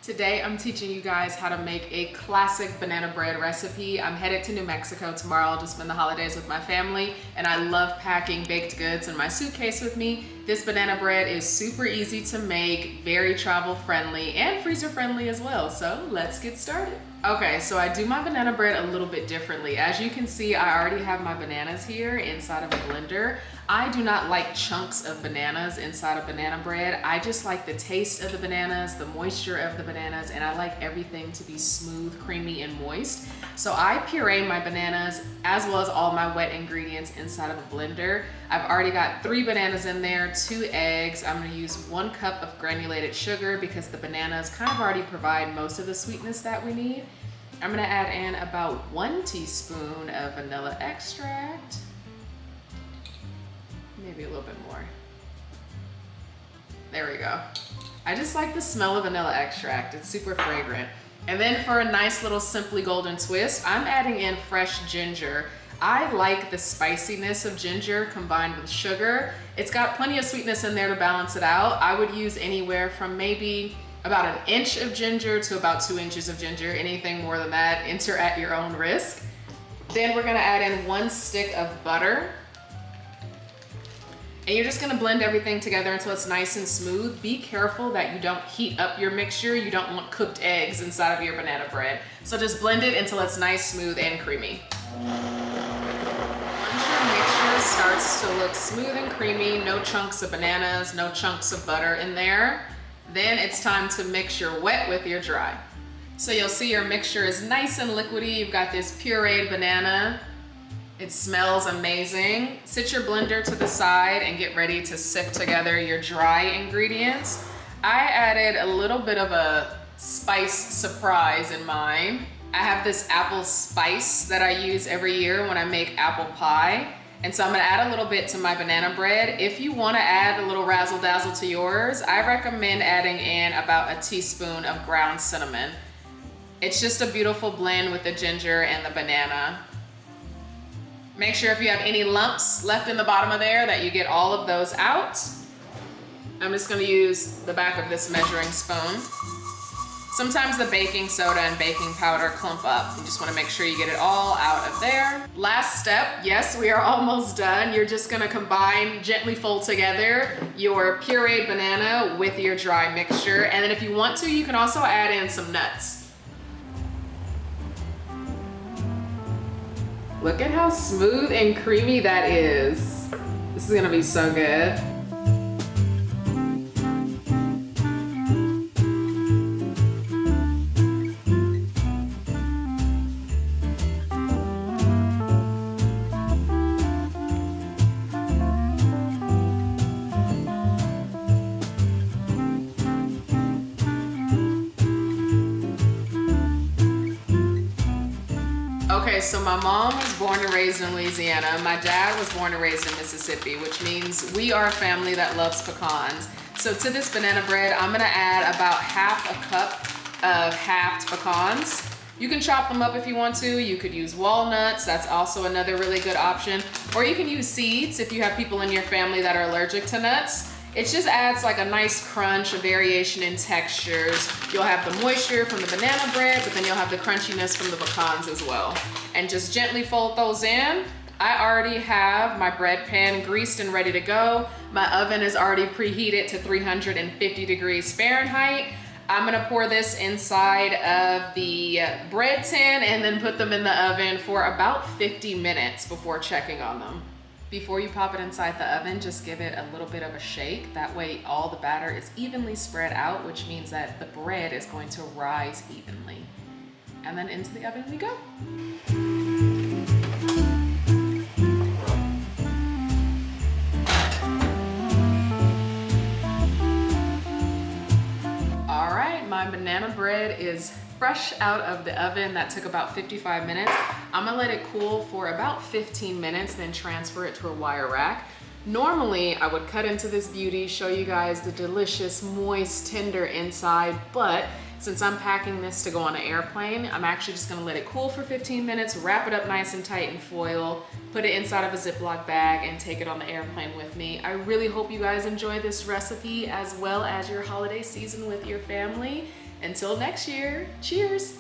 Today I'm teaching you guys how to make a classic banana bread recipe. I'm headed to New Mexico tomorrow to spend the holidays with my family, and I love packing baked goods in my suitcase with me. This banana bread is super easy to make, very travel friendly, and freezer friendly as well, so let's get started. Okay, so I do my banana bread a little bit differently. As you can see, I already have my bananas here inside of a blender. I do not like chunks of bananas inside of banana bread. I just like the taste of the bananas, the moisture of the bananas, and I like everything to be smooth, creamy, and moist. So I puree my bananas as well as all my wet ingredients inside of a blender. I've already got 3 bananas in there, 2 eggs. I'm gonna use 1 cup of granulated sugar because the bananas kind of already provide most of the sweetness that we need. I'm gonna add in about 1 teaspoon of vanilla extract. Maybe a little bit more. There we go. I just like the smell of vanilla extract. It's super fragrant. And then for a nice little simply golden twist, I'm adding in fresh ginger. I like the spiciness of ginger combined with sugar. It's got plenty of sweetness in there to balance it out. I would use anywhere from maybe about 1 inch of ginger to about 2 inches of ginger. Anything more than that, enter at your own risk. Then we're gonna add in 1 stick of butter. And you're just gonna blend everything together until it's nice and smooth. Be careful that you don't heat up your mixture. You don't want cooked eggs inside of your banana bread. So just blend it until it's nice, smooth, and creamy. Once your mixture starts to look smooth and creamy, no chunks of bananas, no chunks of butter in there, then it's time to mix your wet with your dry. So you'll see your mixture is nice and liquidy. You've got this pureed banana. It smells amazing. Sit your blender to the side and get ready to sift together your dry ingredients. I added a little bit of a spice surprise in mine. I have this apple spice that I use every year when I make apple pie. And so I'm gonna add a little bit to my banana bread. If you wanna add a little razzle dazzle to yours, I recommend adding in about 1 teaspoon of ground cinnamon. It's just a beautiful blend with the ginger and the banana. Make sure if you have any lumps left in the bottom of there that you get all of those out. I'm just gonna use the back of this measuring spoon. Sometimes the baking soda and baking powder clump up. You just wanna make sure you get it all out of there. Last step, yes, we are almost done. You're just gonna combine, gently fold together your pureed banana with your dry mixture. And then if you want to, you can also add in some nuts. Look at how smooth and creamy that is. This is gonna be so good. Okay, so my mom was born and raised in Louisiana. My dad was born and raised in Mississippi, which means we are a family that loves pecans. So to this banana bread, I'm gonna add about 1/2 cup of halved pecans. You can chop them up if you want to. You could use walnuts, that's also another really good option. Or you can use seeds if you have people in your family that are allergic to nuts. It just adds like a nice crunch, a variation in textures. You'll have the moisture from the banana bread, but then you'll have the crunchiness from the pecans as well. And just gently fold those in. I already have my bread pan greased and ready to go. My oven is already preheated to 350 degrees Fahrenheit. I'm gonna pour this inside of the bread tin and then put them in the oven for about 50 minutes before checking on them. Before you pop it inside the oven, just give it a little bit of a shake. That way all the batter is evenly spread out, which means that the bread is going to rise evenly. And then into the oven we go. All right, my banana bread is fresh out of the oven. That took about 55 minutes. I'm gonna let it cool for about 15 minutes, then transfer it to a wire rack. Normally, I would cut into this beauty, show you guys the delicious, moist, tender inside, but since I'm packing this to go on an airplane, I'm actually just gonna let it cool for 15 minutes, wrap it up nice and tight in foil, put it inside of a Ziploc bag, and take it on the airplane with me. I really hope you guys enjoy this recipe as well as your holiday season with your family. Until next year, cheers.